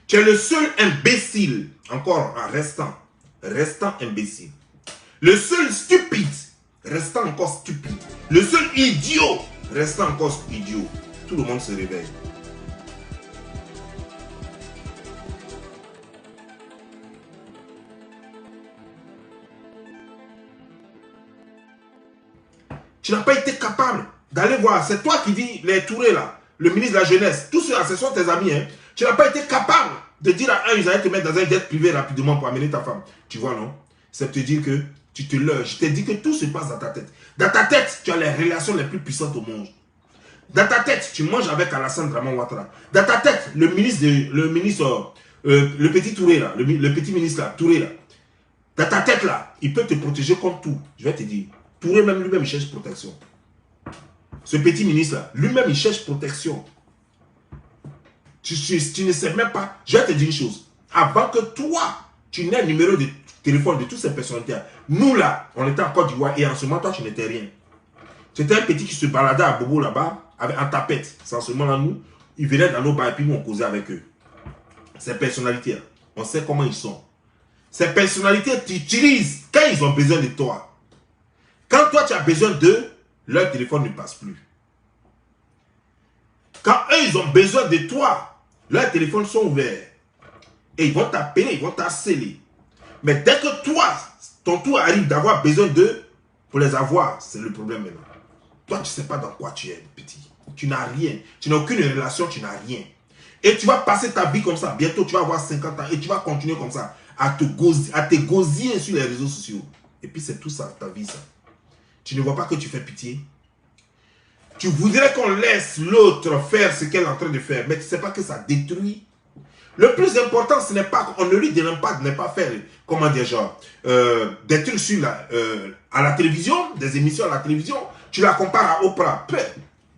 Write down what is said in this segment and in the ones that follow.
Tu es le seul imbécile, encore en restant imbécile. Le seul stupide, restant encore stupide. Le seul idiot, restant encore idiot. Tout le monde se réveille. Tu n'as pas été capable d'aller voir. C'est toi qui dis, les Touré là, le ministre de la Jeunesse, tous ceux-là, ce sont tes amis. Hein. Tu n'as pas été capable de dire à un, ils allaient te mettre dans un jet privé rapidement pour amener ta femme. Tu vois, non? C'est te dire que tu te leurres. Je t'ai dit que tout se passe dans ta tête. Dans ta tête, tu as les relations les plus puissantes au monde. Dans ta tête, tu manges avec Alassane Draman Ouattara. Dans ta tête, le petit Touré là, le petit ministre là, Touré là. Dans ta tête là, il peut te protéger contre tout. Je vais te dire. Touré même lui-même, il cherche protection. Ce petit ministre-là, lui-même, il cherche protection. Tu ne sais même pas. Je vais te dire une chose. Avant que toi, tu n'aies le numéro de téléphone de toutes ces personnalités, nous là, on était en Côte d'Ivoire et en ce moment, toi, tu n'étais rien. C'était un petit qui se baladait à Bobo là-bas, en tapette. Sans ce moment-là, nous, ils venaient dans nos bars et puis nous, on causait avec eux. Ces personnalités-là, on sait comment ils sont. Ces personnalités t'utilisent quand ils ont besoin de toi. Quand toi, tu as besoin d'eux, leur téléphone ne passe plus. Quand eux, ils ont besoin de toi, leurs téléphones sont ouverts. Et ils vont t'appeler, ils vont t'harceler. Mais dès que toi, ton tour arrive d'avoir besoin d'eux, pour les avoir, c'est le problème maintenant. Toi, tu ne sais pas dans quoi tu es, petit. Tu n'as rien. Tu n'as aucune relation, tu n'as rien. Et tu vas passer ta vie comme ça. Bientôt, tu vas avoir 50 ans et tu vas continuer comme ça à te gosiller sur les réseaux sociaux. Et puis, c'est tout ça, ta vie, ça. Tu ne vois pas que tu fais pitié. Tu voudrais qu'on laisse l'autre faire ce qu'elle est en train de faire, mais tu ne sais pas que ça détruit. Le plus important, ce n'est pas qu'on ne lui demande pas de ne pas faire, comment dire, genre, des trucs sur à la télévision, des émissions à la télévision. Tu la compares à Oprah.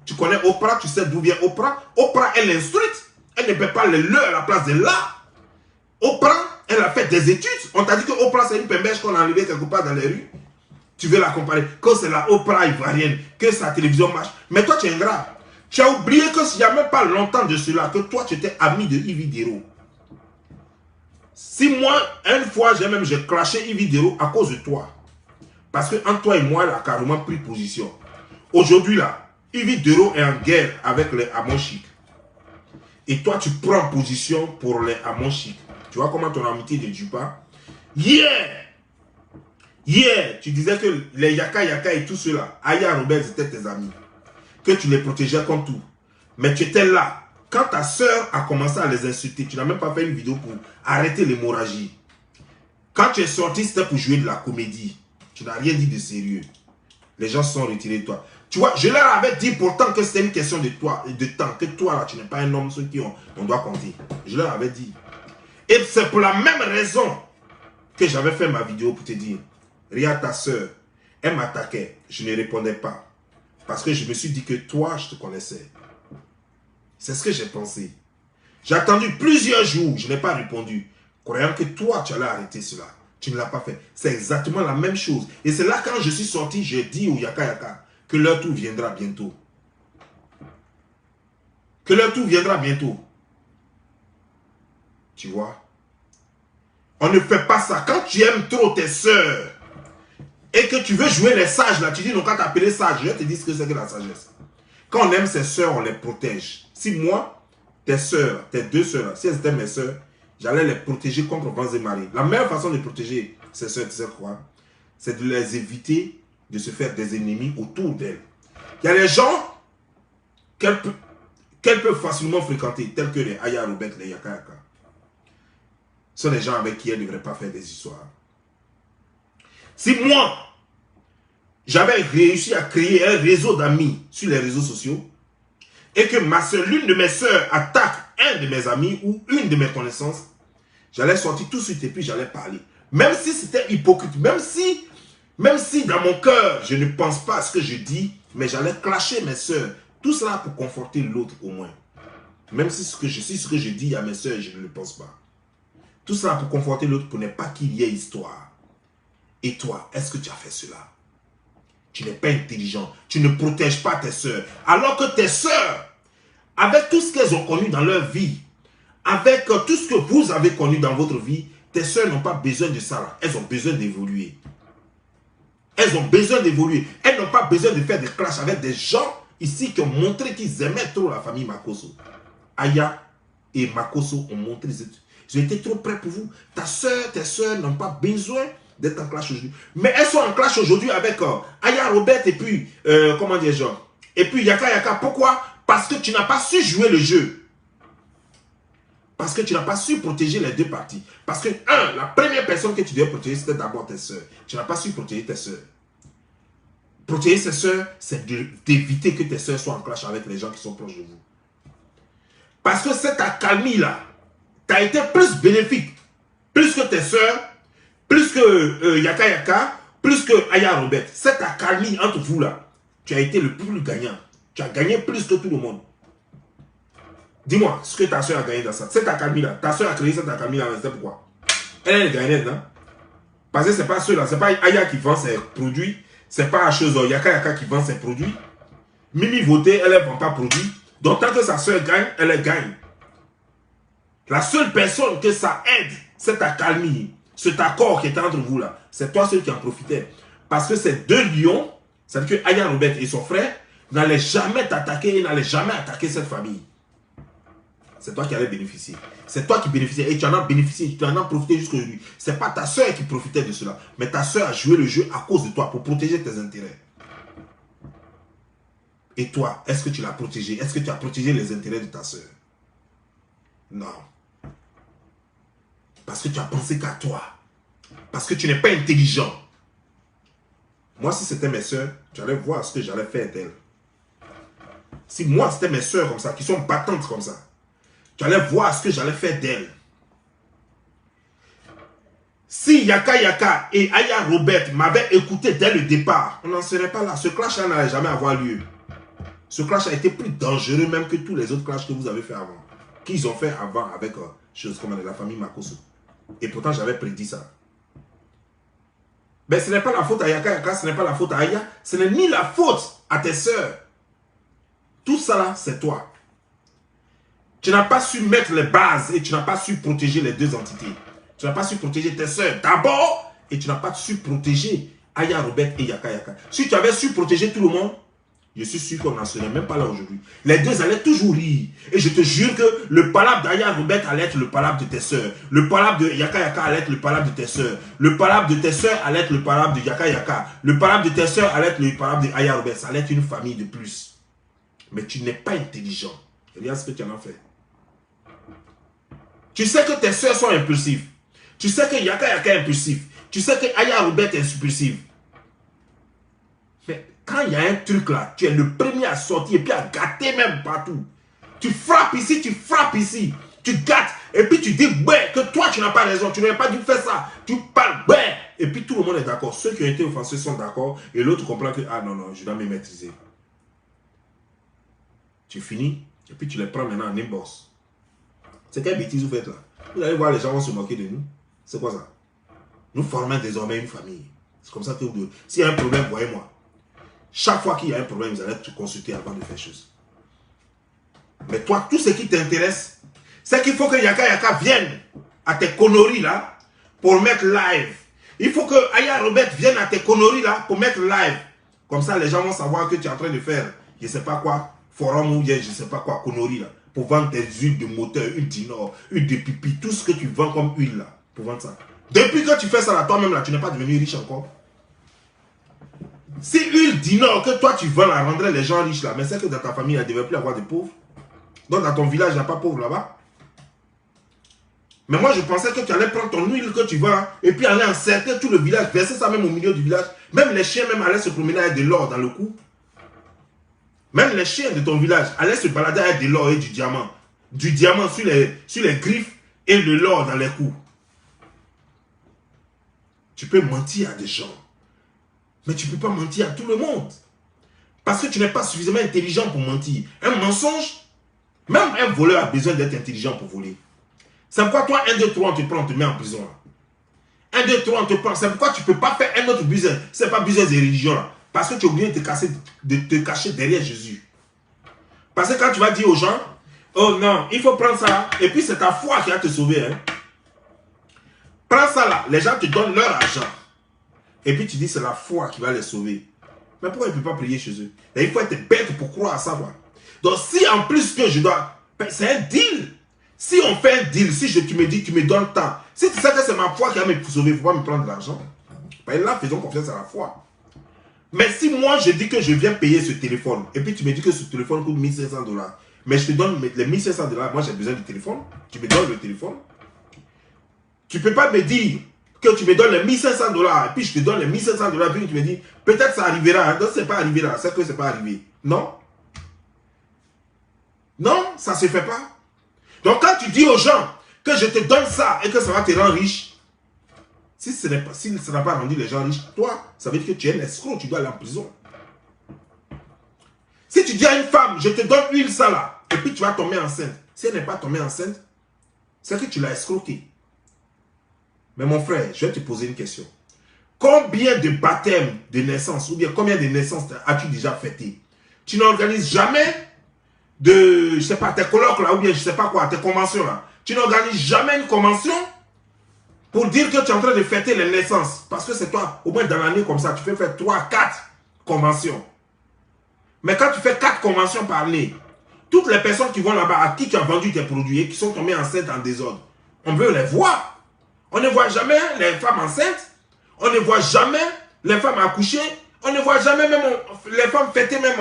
Tu connais Oprah, tu sais d'où vient Oprah. Oprah, elle est instruite. Elle ne peut pas le leurrer à la place de là. Oprah, elle a fait des études. On t'a dit que Oprah, c'est une pembèche qu'on a enlevée quelque part dans les rues. Tu veux la comparer, que c'est la Oprah ivoirienne, que sa télévision marche. Mais toi, tu es ingrat. Tu as oublié que s'il n'y a même pas longtemps de cela, que toi, tu étais ami de Yves Dero. Si moi, une fois, j'ai clashé Yves Dero à cause de toi. Parce que entre toi et moi, elle a carrément pris position. Aujourd'hui, là, Yves Dero est en guerre avec les Amonchiques. Et toi, tu prends position pour les Amonchiques. Tu vois comment ton amitié ne dure pas? Hier, tu disais que les Yaka et tout cela, Aya Robert, étaient tes amis. Que tu les protégeais contre tout. Mais tu étais là. Quand ta soeur a commencé à les insulter, tu n'as même pas fait une vidéo pour arrêter l'hémorragie. Quand tu es sorti, c'était pour jouer de la comédie. Tu n'as rien dit de sérieux. Les gens se sont retirés de toi. Tu vois, je leur avais dit pourtant que c'était une question de toi et de temps. Que toi, là, tu n'es pas un homme, ceux qui on doit compter. Je leur avais dit. Et c'est pour la même raison que j'avais fait ma vidéo pour te dire. Regarde ta soeur, elle m'attaquait, je ne répondais pas. Parce que je me suis dit que toi, je te connaissais. C'est ce que j'ai pensé. J'ai attendu plusieurs jours, je n'ai pas répondu. Croyant que toi, tu allais arrêter cela. Tu ne l'as pas fait. C'est exactement la même chose. Et c'est là quand je suis sorti, j'ai dit au Yaka que leur tour viendra bientôt. Que leur tour viendra bientôt. Tu vois? On ne fait pas ça. Quand tu aimes trop tes soeurs, et que tu veux jouer les sages là, tu dis non, quand t'appeler sage, je te dis ce que c'est que la sagesse. Quand on aime ses soeurs, on les protège. Si moi, tes soeurs, tes deux soeurs, si elles étaient mes soeurs, j'allais les protéger contre vents et marées. La meilleure façon de protéger ces soeurs, tu sais quoi? C'est de les éviter de se faire des ennemis autour d'elles. Il y a des gens qu'elles peuvent facilement fréquenter, tels que les Aya Robert, les Yaka. Ce sont des gens avec qui elles ne devraient pas faire des histoires. Si moi, j'avais réussi à créer un réseau d'amis sur les réseaux sociaux et que ma soeur, l'une de mes soeurs attaque un de mes amis ou une de mes connaissances, j'allais sortir tout de suite et puis j'allais parler. Même si c'était hypocrite, même si dans mon cœur, je ne pense pas à ce que je dis, mais j'allais clasher mes soeurs. Tout cela pour conforter l'autre au moins. Même si ce que je dis à mes soeurs, je ne le pense pas. Tout cela pour conforter l'autre pour ne pas qu'il y ait histoire. Et toi, est-ce que tu as fait cela? Tu n'es pas intelligent. Tu ne protèges pas tes soeurs. Alors que tes soeurs, avec tout ce qu'elles ont connu dans leur vie, avec tout ce que vous avez connu dans votre vie, tes soeurs n'ont pas besoin de ça là. Elles ont besoin d'évoluer. Elles ont besoin d'évoluer. Elles n'ont pas besoin de faire des clashs avec des gens ici qui ont montré qu'ils aimaient trop la famille Makosso. Aya et Makosso ont montré, ils ont été trop près pour vous. Ta soeur, tes soeurs n'ont pas besoin d'être en clash aujourd'hui. Mais elles sont en clash aujourd'hui avec Aya Robert et puis, comment dire, et puis Yaka Yaka. Pourquoi? Parce que tu n'as pas su jouer le jeu. Parce que tu n'as pas su protéger les deux parties. Parce que, la première personne que tu devais protéger, c'était d'abord tes soeurs. Tu n'as pas su protéger tes soeurs. Protéger ses soeurs, c'est d'éviter que tes soeurs soient en clash avec les gens qui sont proches de vous. Parce que cette accalmie-là, tu as été plus bénéfique, plus que tes soeurs, plus que Yaka Yaka, plus que Aya Robert. Cette accalmie entre vous là, tu as été le plus gagnant. Tu as gagné plus que tout le monde. Dis-moi ce que ta soeur a gagné dans ça. Cette accalmie-là, ta soeur a créé cette accalmie-là, c'est pourquoi? Elle est gagnante, non? Parce que ce n'est pas ceux-là, ce n'est pas Aya qui vend ses produits, ce n'est pas Yaka Yaka qui vend ses produits. Mimi Voté, elle ne vend pas produit. Donc tant que sa soeur gagne, elle gagne. La seule personne que ça aide, cette accalmie, cet accord qui est entre vous là, c'est toi seul qui en profitais. Parce que ces deux lions, c'est-à-dire que Aya Robert et son frère, n'allaient jamais t'attaquer et n'allaient jamais attaquer cette famille. C'est toi qui allais bénéficier. C'est toi qui bénéficiais et tu en as bénéficié, tu en as profité jusqu'aujourd'hui. Ce n'est pas ta soeur qui profitait de cela, mais ta soeur a joué le jeu à cause de toi pour protéger tes intérêts. Et toi, est-ce que tu l'as protégé? Est-ce que tu as protégé les intérêts de ta soeur? Non. Parce que tu as pensé qu'à toi. Parce que tu n'es pas intelligent. Moi, si c'était mes soeurs, tu allais voir ce que j'allais faire d'elles. Si moi, c'était mes soeurs comme ça, qui sont battantes comme ça, tu allais voir ce que j'allais faire d'elles. Si Yaka Yaka et Aya Robert m'avaient écouté dès le départ, on n'en serait pas là. Ce clash-là n'allait jamais avoir lieu. Ce clash a été plus dangereux même que tous les autres clashs que vous avez fait avant. Qu'ils ont fait avant avec choses comme la famille Makosso. Et pourtant, j'avais prédit ça. Mais ce n'est pas la faute à Yaka Yaka, ce n'est pas la faute à Aya, ce n'est ni la faute à tes soeurs. Tout ça là, c'est toi. Tu n'as pas su mettre les bases et tu n'as pas su protéger les deux entités. Tu n'as pas su protéger tes soeurs d'abord et tu n'as pas su protéger Aya Robert et Yaka Yaka. Si tu avais su protéger tout le monde, je suis sûr qu'on n'en serait même pas là aujourd'hui. Les deux allaient toujours rire. Et je te jure que le palabre d'Aya Robert allait être le palabre de tes soeurs. Le palabre de Yaka Yaka allait être le palabre de tes soeurs. Le palabre de tes soeurs allait être le palabre de Yaka Yaka. Le palabre de tes soeurs allait être le palabre de Aya Robert. Ça allait être une famille de plus. Mais tu n'es pas intelligent. Regarde ce que tu en as fait. Tu sais que tes soeurs sont impulsives. Tu sais que Yaka Yaka est impulsif. Tu sais que Aya Robert est impulsive. Mais quand il y a un truc là, tu es le premier à sortir et puis à gâter même partout. Tu frappes ici, tu gâtes et puis tu dis ouais, que toi tu n'as pas raison, tu n'aurais pas dû faire ça. Tu parles ouais, et puis tout le monde est d'accord. Ceux qui ont été offensés sont d'accord et l'autre comprend que ah non, non, je dois me maîtriser. Tu finis et puis tu les prends maintenant en inbox. C'est quelle bêtise vous faites là? Vous allez voir, les gens vont se moquer de nous. C'est quoi ça? Nous formons désormais une famille. C'est comme ça que vous... S'il y a un problème, voyez-moi. Chaque fois qu'il y a un problème, vous allez te consulter avant de faire chose. Mais toi, tout ce qui t'intéresse, c'est qu'il faut que Yaka Yaka vienne à tes conneries là pour mettre live. Il faut que Aya Robert vienne à tes conneries là pour mettre live. Comme ça, les gens vont savoir que tu es en train de faire, je ne sais pas quoi, forum ou bien je ne sais pas quoi, conneries là. Pour vendre tes huiles de moteur, huile d'inor, huile de pipi, tout ce que tu vends comme huile là, pour vendre ça. Depuis que tu fais ça là, toi-même là, tu n'es pas devenu riche encore. Si huile d'inor que toi tu vends là, rendrait les gens riches là, mais c'est que dans ta famille, il ne devait plus avoir de pauvres. Donc dans ton village, il n'y a pas de pauvres là-bas. Mais moi, je pensais que tu allais prendre ton huile que tu vends et puis aller encercler tout le village, verser ça même au milieu du village. Même les chiens même allaient se promener avec de l'or dans le cou. Même les chiens de ton village allaient se balader avec de l'or et du diamant. Du diamant sur les griffes et de l'or dans les coups. Tu peux mentir à des gens. Mais tu ne peux pas mentir à tout le monde. Parce que tu n'es pas suffisamment intelligent pour mentir. Un mensonge, même un voleur a besoin d'être intelligent pour voler. C'est pourquoi toi, 1, 2, 3, on te prend, on te met en prison. 1, 2, 3, on te prend. C'est pourquoi tu ne peux pas faire un autre business. Ce n'est pas business de religion là. Parce que tu es obligé de te cacher derrière Jésus. Parce que quand tu vas dire aux gens, Oh non, il faut prendre ça. Et puis c'est ta foi qui va te sauver. Hein. Prends ça là. Les gens te donnent leur argent. Et puis tu dis c'est la foi qui va les sauver. Mais pourquoi il ne peut pas prier chez eux? Et il faut être bête pour croire à ça. Quoi. Donc si en plus que je dois... C'est un deal. Si on fait un deal, si tu me dis, tu me donnes tant. Si tu sais que c'est ma foi qui va me sauver, il ne faut pas me prendre de l'argent. Ben là, faisons confiance à la foi. Mais si moi je dis que je viens payer ce téléphone, et puis tu me dis que ce téléphone coûte 1500 $, mais je te donne les 1500 $, moi j'ai besoin du téléphone, tu me donnes le téléphone. Tu ne peux pas me dire que tu me donnes les 1500 $, et puis je te donne les 1500 $, puis tu me dis, peut-être ça arrivera, hein. Donc c'est pas arrivé là, c'est que c'est pas arrivé. Non. Non, ça ne se fait pas. Donc quand tu dis aux gens que je te donne ça et que ça va te rendre riche, si ça n'a pas rendu les gens riches, toi, ça veut dire que tu es un escroc, tu dois aller en prison. Si tu dis à une femme, je te donne une ça là, et puis tu vas tomber enceinte. Si elle n'est pas tombée enceinte, c'est que tu l'as escroqué. Mais mon frère, je vais te poser une question. Combien de baptêmes de naissance, ou bien combien de naissances as-tu déjà fêté? Tu n'organises jamais de, je sais pas, tes colloques là, ou bien je sais pas quoi, tes conventions là. Tu n'organises jamais une convention pour dire que tu es en train de fêter les naissances. Parce que c'est toi, au moins dans l'année comme ça, tu fais faire 3, 4 conventions. Mais quand tu fais 4 conventions par année, toutes les personnes qui vont là-bas, à qui tu as vendu tes produits et qui sont tombées enceintes en désordre, on veut les voir. On ne voit jamais les femmes enceintes. On ne voit jamais les femmes accouchées. On ne voit jamais même les femmes fêter même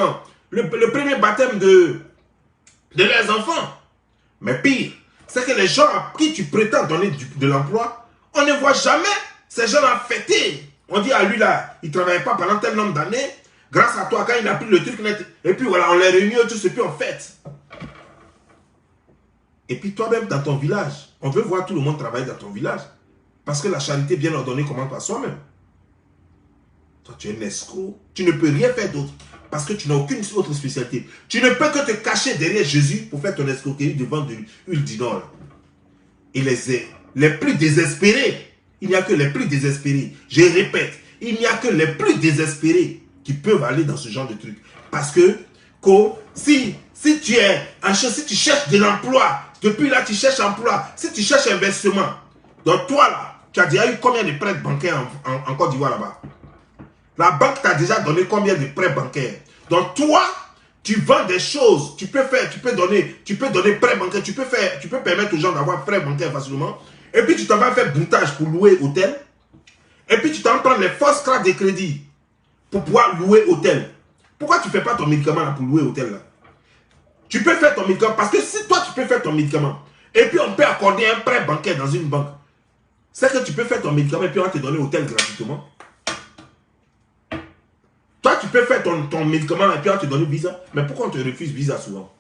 le premier baptême de leurs enfants. Mais pire, c'est que les gens à qui tu prétends donner de l'emploi, on ne voit jamais ces gens-là fêter. On dit à lui là, il ne travaille pas pendant tel nombre d'années. Grâce à toi, quand il a pris le truc net, et puis voilà, on les réunit tous et puis on fête. Et puis toi-même dans ton village, on veut voir tout le monde travailler dans ton village. Parce que la charité bien ordonnée commence par soi-même. Toi, tu es un escroc. Tu ne peux rien faire d'autre. Parce que tu n'as aucune autre spécialité. Tu ne peux que te cacher derrière Jésus pour faire ton escroquerie devant de l'huile d'Inol. Et les plus désespérés, il n'y a que les plus désespérés. Je répète, il n'y a que les plus désespérés qui peuvent aller dans ce genre de truc. Parce que si tu es en cherche, si tu cherches de l'emploi, depuis là tu cherches emploi, si tu cherches investissement, donc toi là, tu as déjà eu combien de prêts bancaires en Côte d'Ivoire là-bas? La banque t'a déjà donné combien de prêts bancaires? Donc toi, tu vends des choses, tu peux donner prêts bancaires, tu peux permettre aux gens d'avoir prêts bancaires facilement. Et puis tu t'en vas faire boutage pour louer hôtel. Et puis tu t'en prends les fausses cartes de crédit pour pouvoir louer hôtel. Pourquoi tu ne fais pas ton médicament là pour louer hôtel là? Tu peux faire ton médicament parce que si toi tu peux faire ton médicament et puis on peut accorder un prêt bancaire dans une banque, c'est que tu peux faire ton médicament et puis on va te donner hôtel gratuitement. Toi, tu peux faire ton médicament et puis on va te donner visa. Mais pourquoi on te refuse visa souvent?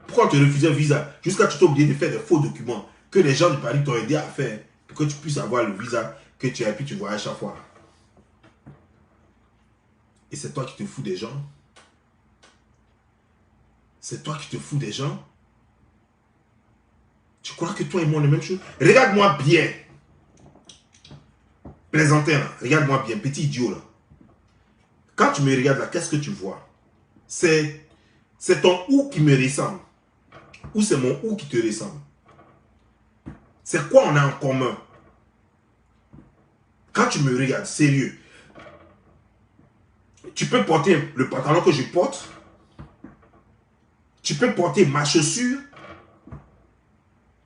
Pourquoi on te refuse un visa? Jusqu'à tu t'es obligé de faire des faux documents que les gens de Paris t'ont aidé à faire pour que tu puisses avoir le visa que tu as et puis tu voyages chaque fois. Et c'est toi qui te fous des gens. C'est toi qui te fous des gens. Tu crois que toi et moi, on est la même chose? Regarde-moi bien. Plaisantin là, regarde-moi bien, petit idiot là. Quand tu me regardes là, qu'est-ce que tu vois? C'est ton ou qui me ressemble. Ou c'est mon ou qui te ressemble. C'est quoi on a en commun? Quand tu me regardes, sérieux, tu peux porter le pantalon que je porte. Tu peux porter ma chaussure.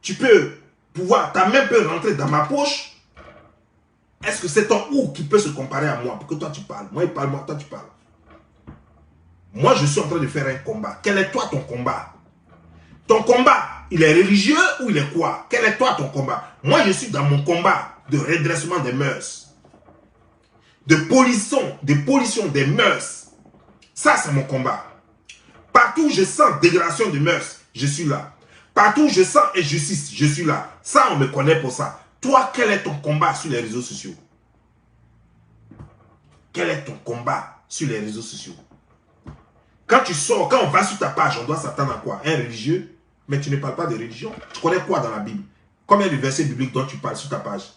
Tu peux pouvoir, ta main peut rentrer dans ma poche. Est-ce que c'est ton ou qui peut se comparer à moi pour que toi tu parles? Moi il parle, moi toi tu parles. Moi je suis en train de faire un combat. Quel est toi ton combat? Ton combat, il est religieux ou il est quoi? Quel est toi ton combat? Moi je suis dans mon combat de redressement des mœurs. De pollution des mœurs. Ça c'est mon combat. Partout où je sens dégradation de mœurs, je suis là. Partout où je sens injustice, je suis là. Ça on me connaît pour ça. Toi, quel est ton combat sur les réseaux sociaux? Quel est ton combat sur les réseaux sociaux? Quand tu sors, quand on va sur ta page, on doit s'attendre à quoi? Un religieux? Mais tu ne parles pas de religion. Tu connais quoi dans la Bible? Combien de versets bibliques dont tu parles sur ta page?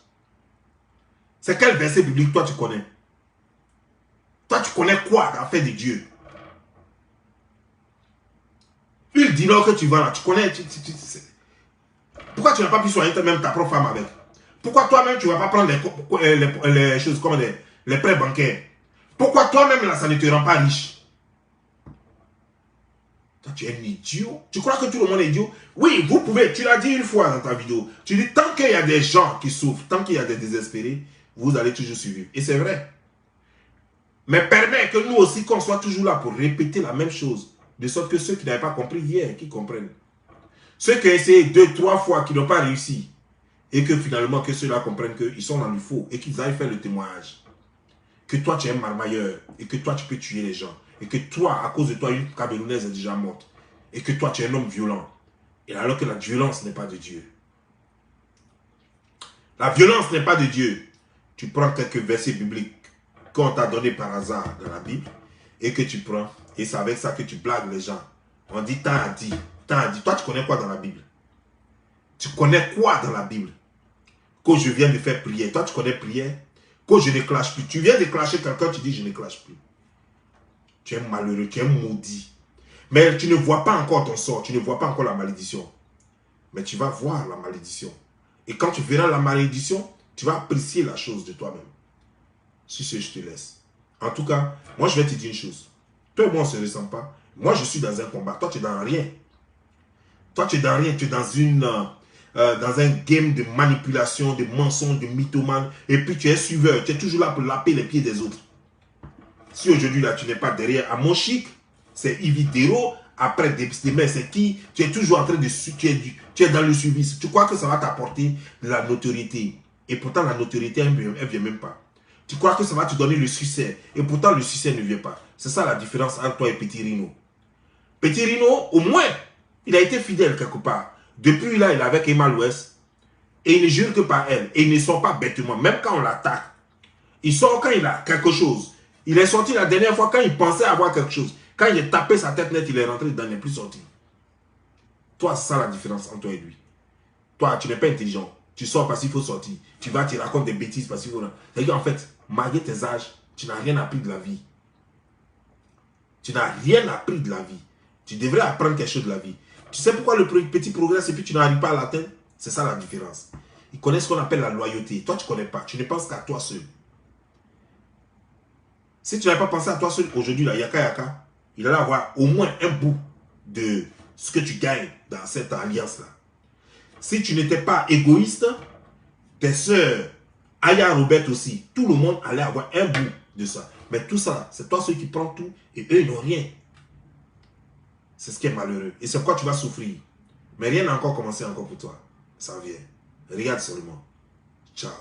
C'est quel verset biblique toi tu connais? Toi tu connais quoi dans l'affaire de Dieu? Huile d'Inor que tu vends là, tu connais. Pourquoi tu n'as pas pu soigner même ta propre femme avec? Pourquoi toi-même tu ne vas pas prendre les choses comme les prêts bancaires? Pourquoi toi-même là, ça ne te rend pas riche? Toi, tu es un idiot. Tu crois que tout le monde est idiot? Oui, vous pouvez. Tu l'as dit une fois dans ta vidéo. Tu dis tant qu'il y a des gens qui souffrent, tant qu'il y a des désespérés, vous allez toujours survivre. Et c'est vrai. Mais permet que nous aussi, qu'on soit toujours là pour répéter la même chose. De sorte que ceux qui n'avaient pas compris hier, qui comprennent. Ceux qui ont essayé 2, 3 fois, qui n'ont pas réussi. Et que finalement, que ceux-là comprennent qu'ils sont dans le faux. Et qu'ils aillent faire le témoignage. Que toi, tu es un marmailleur. Et que toi, tu peux tuer les gens. Et que toi, à cause de toi, une Camerounaise est déjà morte. Et que toi, tu es un homme violent. Et alors que la violence n'est pas de Dieu. La violence n'est pas de Dieu. Tu prends quelques versets bibliques qu'on t'a donné par hasard dans la Bible. Et que tu prends. Et c'est avec ça que tu blagues les gens. On dit, tant a dit. Tant a dit. Toi, tu connais quoi dans la Bible? Tu connais quoi dans la Bible? Que je viens de faire prière. Toi, tu connais prière? Que je ne clash plus. Tu viens de clasher quelqu'un, tu dis, je ne clash plus. Tu es malheureux, tu es maudit. Mais tu ne vois pas encore ton sort. Tu ne vois pas encore la malédiction. Mais tu vas voir la malédiction. Et quand tu verras la malédiction, tu vas apprécier la chose de toi-même. Si c'est, je te laisse. En tout cas, moi, je vais te dire une chose. Toi et moi, on ne se ressent pas. Moi, je suis dans un combat. Toi, tu es dans rien. Toi, tu es dans rien. Tu es dans un game de manipulation, de mensonges, de mythomane. Et puis, tu es suiveur. Tu es toujours là pour laper les pieds des autres. Si aujourd'hui, là, tu n'es pas derrière à mon chic, c'est Ividero. Après, demain, c'est qui? Tu es toujours en train de... Tu es dans le suivi. Tu crois que ça va t'apporter de la notoriété. Et pourtant, la notoriété, elle ne vient même pas. Tu crois que ça va te donner le succès. Et pourtant, le succès ne vient pas. C'est ça la différence entre toi et Petit Rino. Petit Rino, au moins, il a été fidèle quelque part. Depuis là, il est avec Emma l'Ouest. Et il ne jure que par elle. Et ils ne sont pas bêtement. Même quand on l'attaque, il sort quand il a quelque chose. Il est sorti la dernière fois quand il pensait avoir quelque chose. Quand il a tapé sa tête net, il est rentré dedans, il n'est plus sorti. Toi, c'est ça la différence entre toi et lui. Toi, tu n'es pas intelligent. Tu sors parce qu'il faut sortir. Tu vas, tu racontes des bêtises parce qu'il faut... C'est-à-dire qu'en fait, malgré tes âges, tu n'as rien appris de la vie. Tu n'as rien appris de la vie. Tu devrais apprendre quelque chose de la vie. Tu sais pourquoi le petit progresse et puis tu n'arrives pas à l'atteindre? C'est ça la différence. Ils connaissent ce qu'on appelle la loyauté. Toi, tu ne connais pas. Tu ne penses qu'à toi seul. Si tu n'avais pas pensé à toi seul, aujourd'hui, la Yaka Yaka, il allait avoir au moins un bout de ce que tu gagnes dans cette alliance-là. Si tu n'étais pas égoïste, tes soeurs, Aya Robert aussi, tout le monde allait avoir un bout de ça. Mais tout ça, c'est toi ceux qui prends tout et eux, ils n'ont rien. C'est ce qui est malheureux. Et c'est quoi tu vas souffrir. Mais rien n'a encore commencé encore pour toi. Ça vient. Regarde seulement. Ciao.